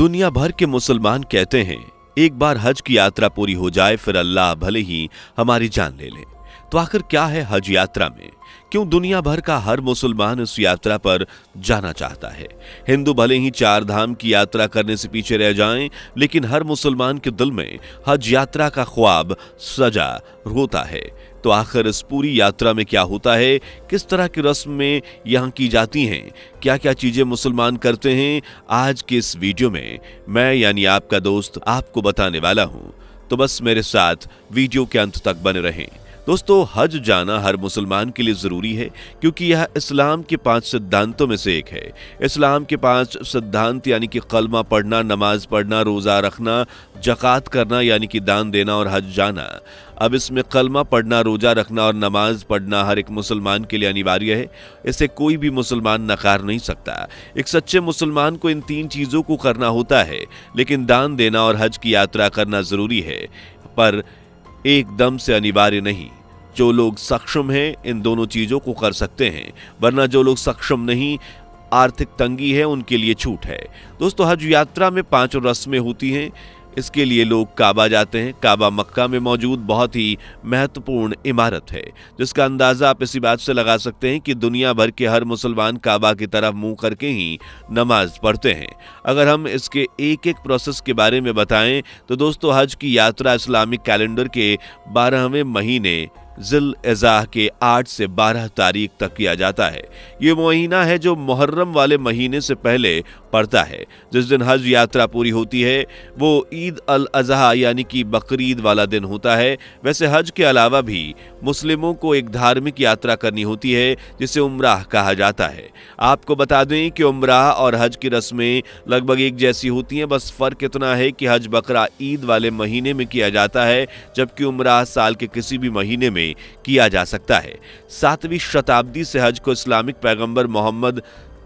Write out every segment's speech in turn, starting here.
दुनिया भर के मुसलमान कहते हैं एक बार हज की यात्रा पूरी हो जाए फिर अल्लाह भले ही हमारी जान ले ले। तो आखिर क्या है हज यात्रा में? क्यों दुनिया भर का हर मुसलमान इस यात्रा पर जाना चाहता है? हिंदू भले ही 4 धाम की यात्रा करने से पीछे रह जाएं, लेकिन हर मुसलमान के दिल में हज यात्रा का ख्वाब सजा होता है। तो आखिर इस पूरी यात्रा में क्या होता है, किस तरह की रस्में यहाँ की जाती हैं, क्या क्या चीजें मुसलमान करते हैं, आज के इस वीडियो में मैं यानी आपका दोस्त आपको बताने वाला हूँ। तो बस मेरे साथ वीडियो के अंत तक बने रहें। दोस्तों, हज जाना हर मुसलमान के लिए जरूरी है क्योंकि यह इस्लाम के 5 सिद्धांतों में से एक है। इस्लाम के 5 सिद्धांत यानी कि कलमा पढ़ना, नमाज पढ़ना, रोजा रखना, जकात करना यानी कि दान देना और हज जाना। अब इसमें कलमा पढ़ना, रोजा रखना और नमाज पढ़ना हर एक मुसलमान के लिए अनिवार्य है। इसे कोई भी मुसलमान नकार नहीं सकता। एक सच्चे मुसलमान को इन 3 चीजों को करना होता है, लेकिन दान देना और हज की यात्रा करना जरूरी है, पर एकदम से अनिवार्य नहीं। जो लोग सक्षम हैं इन दोनों चीजों को कर सकते हैं, वरना जो लोग सक्षम नहीं, आर्थिक तंगी है, उनके लिए छूट है। दोस्तों, हज यात्रा में 5 रस्में होती हैं। इसके लिए लोग काबा जाते हैं। काबा मक्का में मौजूद बहुत ही महत्वपूर्ण इमारत है, जिसका अंदाजा आप इसी बात से लगा सकते हैं कि दुनिया भर के हर मुसलमान काबा की तरफ मुंह करके ही नमाज पढ़ते हैं। अगर हम इसके एक एक प्रोसेस के बारे में बताएं तो दोस्तों, हज की यात्रा इस्लामिक कैलेंडर के 12वें महीने जिल-ए-ज़ाह के 8 से 12 तारीख तक किया जाता है। ये महीना है जो मुहर्रम वाले महीने से पहले पड़ता है। जिस दिन हज यात्रा पूरी होती है वो ईद अल अज़हा यानी कि बकरीद वाला दिन होता है। वैसे हज के अलावा भी मुस्लिमों को एक धार्मिक यात्रा करनी होती है जिसे उम्राह कहा जाता है। आपको बता दें कि उम्राह और हज की रस्में लगभग एक जैसी होती हैं, बस फर्क इतना है कि हज बकरा ईद वाले महीने में किया जाता है, जबकि उम्राह साल के किसी भी महीने में किया जा सकता है। 7वीं शताब्दी से हज को इस्लामिक पैगंबर मोहम्मद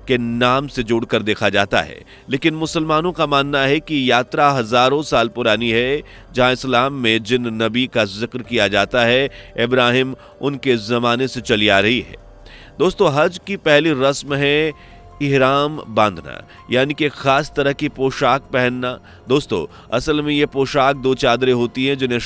के नाम से जोड़कर देखा जाता है, लेकिन मुसलमानों का मानना है कि यात्रा हजारों साल पुरानी है। जहां इस्लाम में जिन नबी का जिक्र किया जाता है, इब्राहिम उनके जमाने से चली आ रही है। दोस्तों, हज की पहली रस्म है इहराम बांधना, यानी कि खास तरह की पोशाक पहनना। दोस्तों, असल में ये पोशाक 2 चादरें होती हैं जिन्हें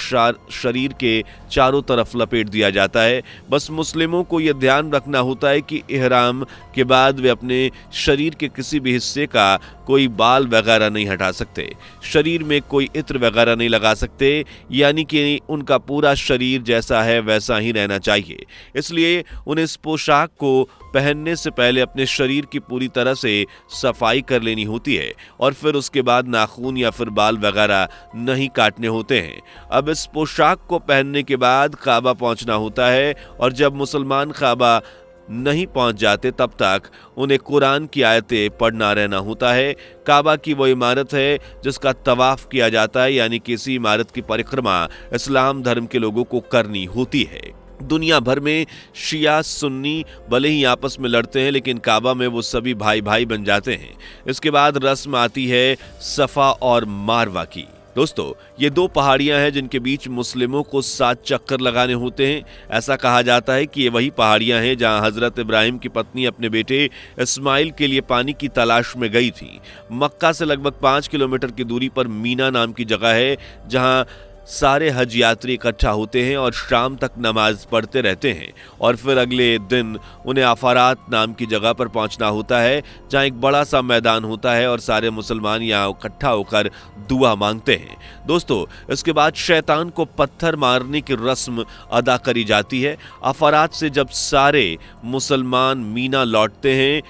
शरीर के चारों तरफ लपेट दिया जाता है। बस मुस्लिमों को यह ध्यान रखना होता है कि इहराम के बाद वे अपने शरीर के किसी भी हिस्से का कोई बाल वगैरह नहीं हटा सकते, शरीर में कोई इत्र वगैरह नहीं लगा सकते, यानी कि उनका पूरा शरीर जैसा है वैसा ही रहना चाहिए। इसलिए उन्हें इस पोशाक को पहनने से पहले अपने शरीर की पूरी तरह से सफाई कर लेनी होती है और फिर उसके बाद नाखून या फिर बाल वगैरह नहीं काटने होते हैं। अब इस पोशाक को पहनने के बाद काबा पहुंचना होता है और जब मुसलमान काबा नहीं पहुंच जाते तब तक उन्हें कुरान की आयतें पढ़ना रहना होता है। काबा की वो इमारत है जिसका तवाफ किया जाता है, यानी किसी इमारत की परिक्रमा इस्लाम धर्म के लोगों को करनी होती है। दुनिया भर में शिया सुन्नी भले ही आपस में लड़ते हैं, लेकिन काबा में वो सभी भाई भाई बन जाते हैं। इसके बाद रस्म आती है सफा और मारवा की। दोस्तों, ये 2 पहाड़ियां हैं जिनके बीच मुस्लिमों को 7 चक्कर लगाने होते हैं। ऐसा कहा जाता है कि ये वही पहाड़ियां हैं जहां हजरत इब्राहिम की पत्नी अपने बेटे इस्माइल के लिए पानी की तलाश में गई थी। मक्का से लगभग 5 किलोमीटर की दूरी पर मीना नाम की जगह है जहां सारे हज यात्री इकट्ठा होते हैं और शाम तक नमाज पढ़ते रहते हैं और फिर अगले दिन उन्हें अफारात नाम की जगह पर पहुंचना होता है जहां एक बड़ा सा मैदान होता है और सारे मुसलमान यहां इकट्ठा होकर दुआ मांगते हैं। दोस्तों, इसके बाद शैतान को पत्थर मारने की रस्म अदा करी जाती है। अफारात से जब सारे मुसलमान मीना लौटते हैं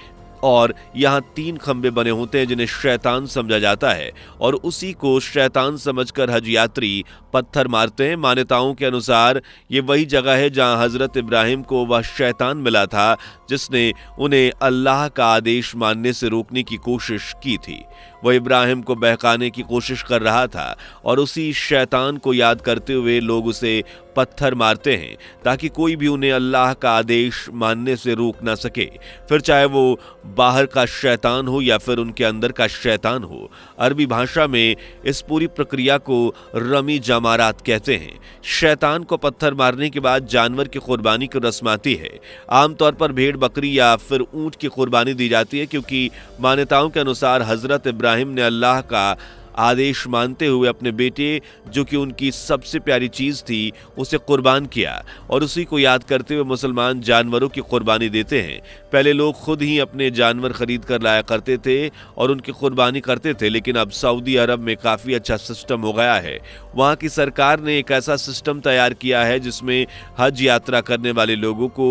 और यहाँ 3 खंबे बने होते हैं जिन्हें शैतान समझा जाता है और उसी को शैतान समझकर हज यात्री पत्थर मारते हैं। मान्यताओं के अनुसार ये वही जगह है जहाँ हजरत इब्राहिम को वह शैतान मिला था जिसने उन्हें अल्लाह का आदेश मानने से रोकने की कोशिश की थी। वह इब्राहिम को बहकाने की कोशिश कर रहा था और उसी शैतान को याद करते हुए लोग उसे पत्थर मारते हैं ताकि कोई भी उन्हें अल्लाह का आदेश मानने से रोक ना सके, फिर चाहे वो बाहर का शैतान हो या फिर उनके अंदर का शैतान हो। अरबी भाषा में इस पूरी प्रक्रिया को रमी जमारात कहते हैं। शैतान को पत्थर मारने के बाद जानवर की कुर्बानी की रस्म आती है। आमतौर पर भेड़, बकरी या फिर ऊंट की कुर्बानी दी जाती है क्योंकि मान्यताओं के अनुसार हजरत इब्राहिम इब्राहिम ने अल्लाह का आदेश मानते हुए अपने बेटे, जो कि उनकी सबसे प्यारी चीज़ थी, उसे कुर्बान किया। और उसी को याद करते हुए मुसलमान जानवरों की कुर्बानी देते हैं। पहले लोग खुद ही अपने जानवर खरीद कर लाया करते थे और उनकी कुर्बानी करते थे, लेकिन अब सऊदी अरब में काफ़ी अच्छा सिस्टम हो गया है। वहाँ की सरकार ने एक ऐसा सिस्टम तैयार किया है जिसमें हज यात्रा करने वाले लोगों को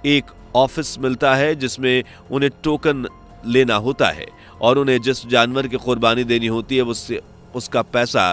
एक ऑफिस मिलता है, जिसमें उन्हें टोकन लेना होता है और उन्हें जिस जानवर की कुर्बानी देनी होती है उसका पैसा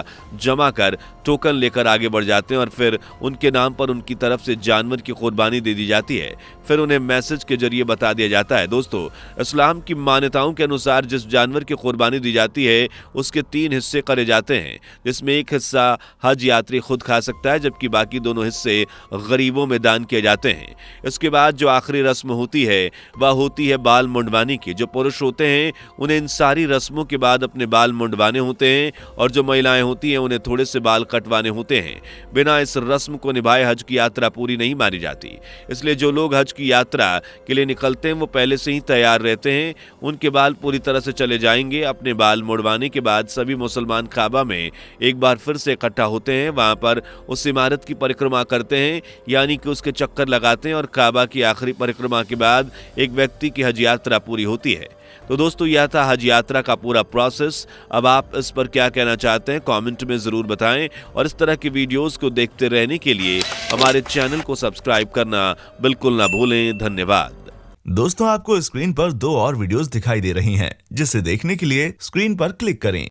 जमा कर टोकन लेकर आगे बढ़ जाते हैं और फिर उनके नाम पर उनकी तरफ से जानवर की कुर्बानी दे दी जाती है। फिर उन्हें मैसेज के जरिए बता दिया जाता है। दोस्तों, इस्लाम की मान्यताओं के अनुसार जिस जानवर की कुर्बानी दी जाती है उसके 3 हिस्से करे जाते हैं, जिसमें एक हिस्सा हज यात्री खुद खा सकता है, जबकि बाकी दोनों हिस्से गरीबों में दान किए जाते हैं। इसके बाद जो आखिरी रस्म होती है वह होती है बाल मुंडवाने की। जो पुरुष होते हैं उन्हें इन सारी रस्मों के बाद अपने बाल मुंडवाने होते हैं और जो महिलाएं होती हैं उन्हें थोड़े से बाल कटवाने होते हैं। बिना इस रस्म को निभाए हज की यात्रा पूरी नहीं मानी जाती। इसलिए जो लोग हज की यात्रा के लिए निकलते हैं वो पहले से ही तैयार रहते हैं। उनके बाल पूरी तरह से चले जाएंगे। अपने बाल मुड़वाने के बाद सभी मुसलमान काबा में एक बार फिर से इकट्ठा होते हैं। वहां पर उस इमारत की परिक्रमा करते हैं, यानी कि उसके चक्कर लगाते हैं और काबा की आखिरी परिक्रमा के बाद एक व्यक्ति की हज यात्रा पूरी होती है। तो दोस्तों, यह था हज यात्रा का पूरा प्रोसेस। अब आप इस पर क्या कहना चाहते हैं कमेंट में जरूर बताएं और इस तरह की वीडियोस को देखते रहने के लिए हमारे चैनल को सब्सक्राइब करना बिल्कुल ना भूलें। धन्यवाद। दोस्तों, आपको स्क्रीन पर 2 और वीडियोस दिखाई दे रही हैं, जिसे देखने के लिए स्क्रीन पर क्लिक करें।